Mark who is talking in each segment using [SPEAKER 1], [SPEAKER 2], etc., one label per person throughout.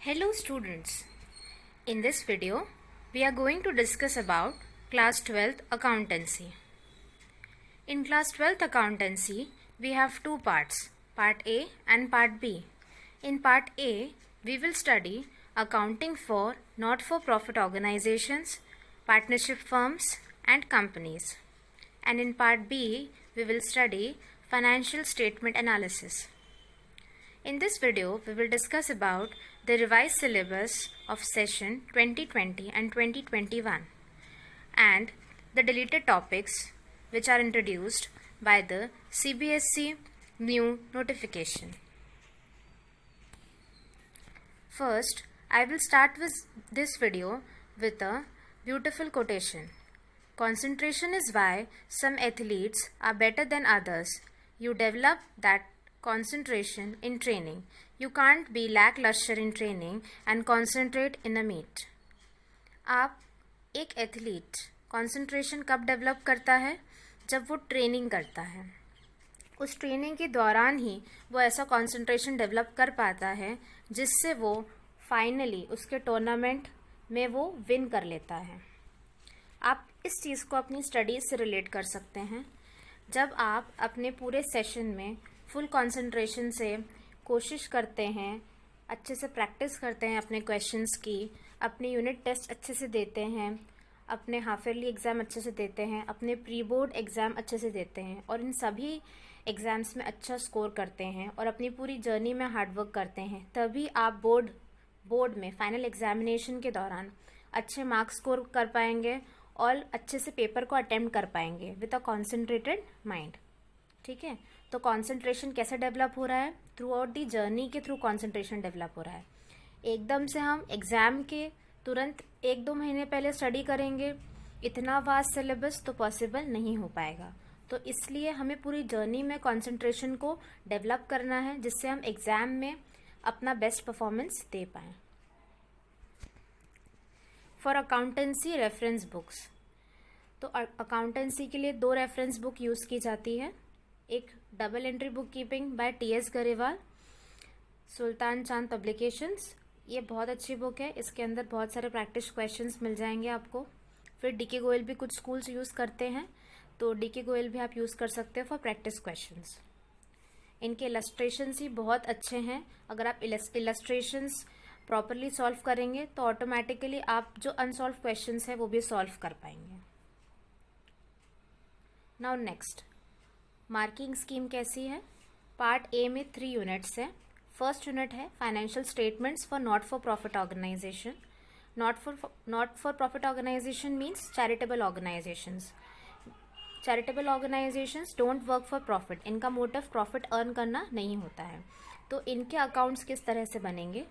[SPEAKER 1] Hello students, in this video we are going to discuss about class 12th accountancy. In class 12th accountancy we have two parts, part A and part B. In part A we will study accounting for not-for-profit organizations, partnership firms and companies. And in part B we will study financial statement analysis. In this video, we will discuss about the revised syllabus of session 2020 and 2021 and the deleted topics which are introduced by the CBSE new notification. First, I will start with this video with a beautiful quotation. Concentration is why some athletes are better than others. You develop that concentration in training. You can't be lackluster in training and concentrate in a meet. आप एक athlete concentration कब develop करता है? जब वो training करता है. उस ट्रेनिंग के दौरान ही वो ऐसा कंसंट्रेशन डेवलप कर पाता है जिससे वो फाइनली उसके टूर्नामेंट में वो विन कर लेता है. आप इस चीज़ को अपनी स्टडीज़ से रिलेट कर सकते हैं. जब आप अपने पूरे सेशन में फुल कंसंट्रेशन से कोशिश करते हैं, अच्छे से प्रैक्टिस करते हैं अपने क्वेश्चंस की, अपने यूनिट टेस्ट अच्छे से देते हैं, अपने हाफ ईयरली एग्ज़ाम अच्छे से देते हैं, अपने प्री बोर्ड एग्ज़ाम अच्छे से देते हैं और इन सभी एग्ज़ाम्स में अच्छा स्कोर करते हैं और अपनी पूरी जर्नी में हार्डवर्क करते हैं, तभी आप बोर्ड में फाइनल एग्जामिनेशन के दौरान अच्छे मार्क्स स्कोर कर पाएंगे और अच्छे से पेपर को अटेम्प्ट कर पाएंगे विद अ कॉन्सेंट्रेटेड माइंड. ठीक है, तो कंसंट्रेशन कैसे डेवलप हो रहा है? थ्रू आउट दी जर्नी के थ्रू कंसंट्रेशन डेवलप हो रहा है. एकदम से हम एग्ज़ाम के तुरंत 1-2 महीने पहले स्टडी करेंगे, इतना वास्ट सिलेबस तो पॉसिबल नहीं हो पाएगा. तो इसलिए हमें पूरी जर्नी में कंसंट्रेशन को डेवलप करना है जिससे हम एग्ज़ाम में अपना बेस्ट परफॉर्मेंस दे पाएँ. फॉर अकाउंटेंसी रेफरेंस बुक्स, तो अकाउंटेंसी के लिए 2 रेफरेंस बुक यूज़ की जाती है. एक double entry book keeping by T.S. Grewal, Sultan Chand publications. ये बहुत अच्छी बुक है, इसके अंदर बहुत सारे प्रैक्टिस क्वेश्चंस मिल जाएंगे आपको. फिर D.K. गोयल भी कुछ स्कूल्स यूज़ करते हैं, तो D.K. गोयल भी आप यूज़ कर सकते हो फॉर प्रैक्टिस क्वेश्चंस. इनके इलस्ट्रेशंस ही बहुत अच्छे हैं. अगर आप इलस्ट्रेशंस प्रॉपरली सॉल्व करेंगे तो ऑटोमेटिकली आप जो अनसॉल्व क्वेश्चंस है वो भी सॉल्व कर पाएंगे. नाउ नेक्स्ट, मार्किंग स्कीम कैसी है? पार्ट ए में 3 यूनिट्स है. फर्स्ट यूनिट है financial statements for not for profit organisation. Not for profit organisation means charitable organisations. Charitable organisations don't work for profit. इनका मोटिव प्रॉफिट अर्न करना नहीं होता है. तो इनके अकाउंट्स किस तरह से बनेंगे,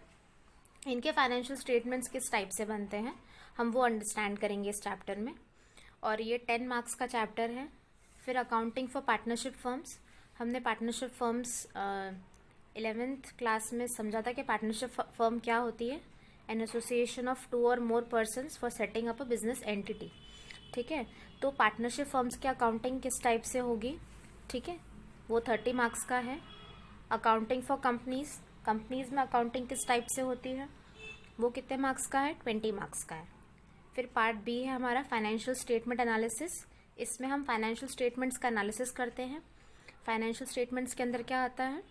[SPEAKER 1] इनके फाइनेंशियल स्टेटमेंट्स किस टाइप से बनते हैं, हम वो अंडरस्टैंड करेंगे इस चैप्टर में. और ये 10 मार्क्स का चैप्टर है. फिर अकाउंटिंग फॉर पार्टनरशिप फर्म्स. हमने पार्टनरशिप फर्म्स 11th क्लास में समझा था कि पार्टनरशिप फर्म क्या होती है. एन एसोसिएशन ऑफ 2 और more persons for setting up a business entity. ठीक है, तो पार्टनरशिप फर्म्स की अकाउंटिंग किस टाइप से होगी? ठीक है, वो 30 मार्क्स का है. अकाउंटिंग फॉर कंपनीज, कंपनीज में अकाउंटिंग किस टाइप से होती है, वो कितने मार्क्स का है? 20 मार्क्स का है. फिर पार्ट बी है हमारा फाइनेंशियल स्टेटमेंट एनालिसिस. इसमें हम फाइनेंशियल स्टेटमेंट्स का एनालिसिस करते हैं. फाइनेंशियल स्टेटमेंट्स के अंदर क्या आता है?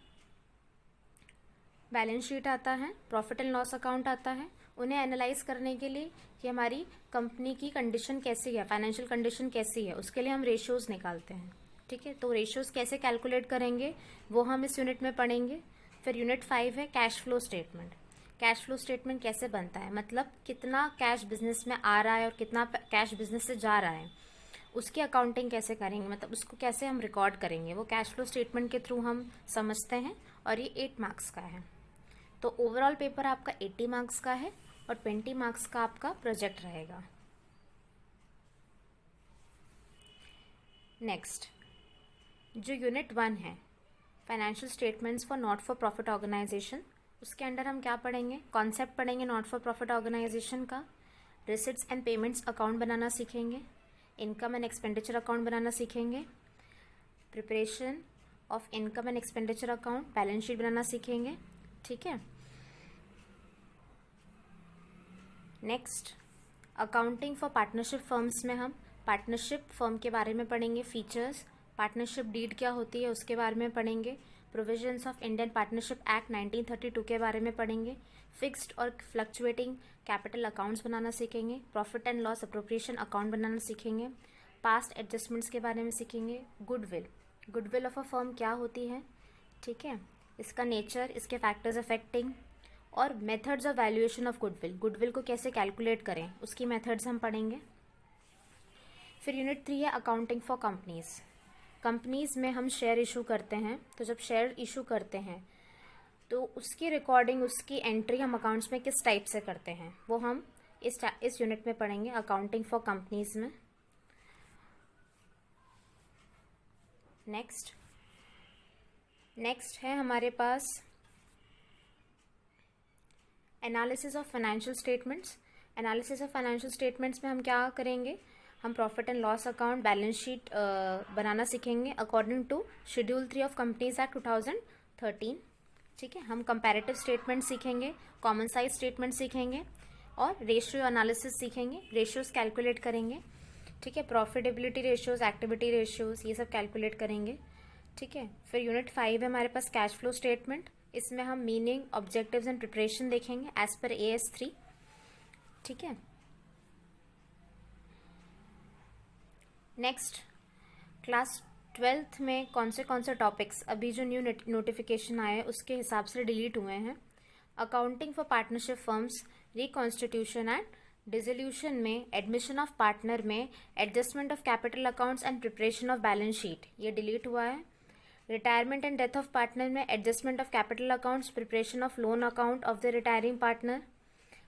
[SPEAKER 1] बैलेंस शीट आता है, प्रॉफिट एंड लॉस अकाउंट आता है. उन्हें एनालाइज करने के लिए कि हमारी कंपनी की कंडीशन कैसी है, फाइनेंशियल कंडीशन कैसी है, उसके लिए हम रेशियोज निकालते हैं. ठीक है, तो रेशियोज कैसे कैलकुलेट करेंगे वो हम इस यूनिट में पढ़ेंगे. फिर यूनिट 5 है cash flow statement. Cash flow statement कैसे बनता है, मतलब कितना कैश बिजनेस में आ रहा है और कितना कैश बिजनेस से जा रहा है, उसकी अकाउंटिंग कैसे करेंगे, मतलब उसको कैसे हम रिकॉर्ड करेंगे, वो कैश फ्लो स्टेटमेंट के थ्रू हम समझते हैं. और ये 8 मार्क्स का है. तो ओवरऑल पेपर आपका 80 मार्क्स का है और 20 मार्क्स का आपका प्रोजेक्ट रहेगा. नेक्स्ट, जो यूनिट 1 है financial statements for not for profit organisation, उसके अंडर हम क्या पढ़ेंगे? कॉन्सेप्ट पढ़ेंगे नॉट फॉर प्रॉफिट ऑर्गेनाइजेशन का. रिसिट्स एंड पेमेंट्स अकाउंट बनाना सीखेंगे. इनकम एंड एक्सपेंडिचर अकाउंट बनाना सीखेंगे. Preparation of income and expenditure account, balance sheet बनाना सीखेंगे. ठीक है, next, accounting for partnership firms में हम पार्टनरशिप फर्म के बारे में पढ़ेंगे, फीचर्स, पार्टनरशिप डीड क्या होती है उसके बारे में पढ़ेंगे, provisions of Indian partnership act 1932 के बारे में पढ़ेंगे, फिक्स्ड और फ्लक्चुएटिंग कैपिटल अकाउंट्स बनाना सीखेंगे, profit and loss appropriation account बनाना सीखेंगे, पास्ट एडजस्टमेंट्स के बारे में सीखेंगे, गुडविल ऑफ अ फर्म क्या होती है, ठीक है, इसका नेचर, इसके फैक्टर्स अफेक्टिंग, और methods of valuation of goodwill को कैसे कैलकुलेट करें उसकी मेथड्स हम पढ़ेंगे। फिर यूनिट 3 है अकाउंटिंग फॉर कंपनीज़ में हम शेयर इशू करते हैं, तो जब शेयर इशू करते हैं तो उसकी रिकॉर्डिंग, उसकी एंट्री हम अकाउंट्स में किस टाइप से करते हैं वो हम इस यूनिट में पढ़ेंगे, अकाउंटिंग फॉर कंपनीज़ में। नेक्स्ट है हमारे पास एनालिसिस ऑफ फाइनेंशियल स्टेटमेंट्स में हम क्या करेंगे, हम profit and loss account, balance sheet बनाना सीखेंगे according to schedule 3 of companies act 2013, ठीक है। हम कंपैरेटिव स्टेटमेंट सीखेंगे, कॉमन साइज स्टेटमेंट सीखेंगे और रेशियो एनालिसिस सीखेंगे, रेशियोज कैलकुलेट करेंगे, ठीक है, प्रॉफिटेबिलिटी रेशियोज, एक्टिविटी रेशियोज, ये सब कैलकुलेट करेंगे, ठीक है। फिर यूनिट 5 है हमारे पास कैश फ्लो स्टेटमेंट, इसमें हम मीनिंग, ऑब्जेक्टिव्स एंड प्रिपरेशन देखेंगे एज पर AS3, ठीक है। नेक्स्ट, क्लास 12th में कौन से टॉपिक्स अभी जो न्यू नोटिफिकेशन आए उसके हिसाब से डिलीट हुए हैं, accounting for partnership firms, reconstitution and dissolution में, एडमिशन ऑफ पार्टनर में, adjustment of capital accounts and preparation of balance sheet, ये डिलीट हुआ है। Retirement and death of partner में, adjustment of capital accounts, preparation of loan account of the retiring partner,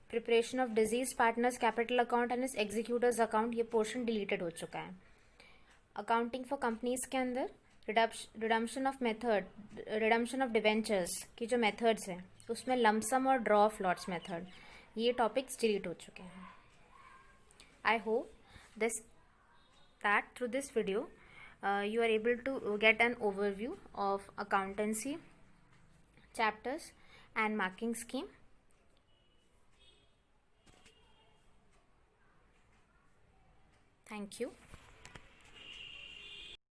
[SPEAKER 1] preparation of deceased partners capital account and executives account, ये portion deleted हो चुका है। Accounting for companies के अंदर redemption of debentures की जो methods हैं उसमें लमसम और ड्रॉ ऑफ लॉट्स मेथड, ये टॉपिक्स डिलीट हो चुके हैं। I hope that through this video you are able to get an overview of accountancy chapters and marking scheme. Thank you.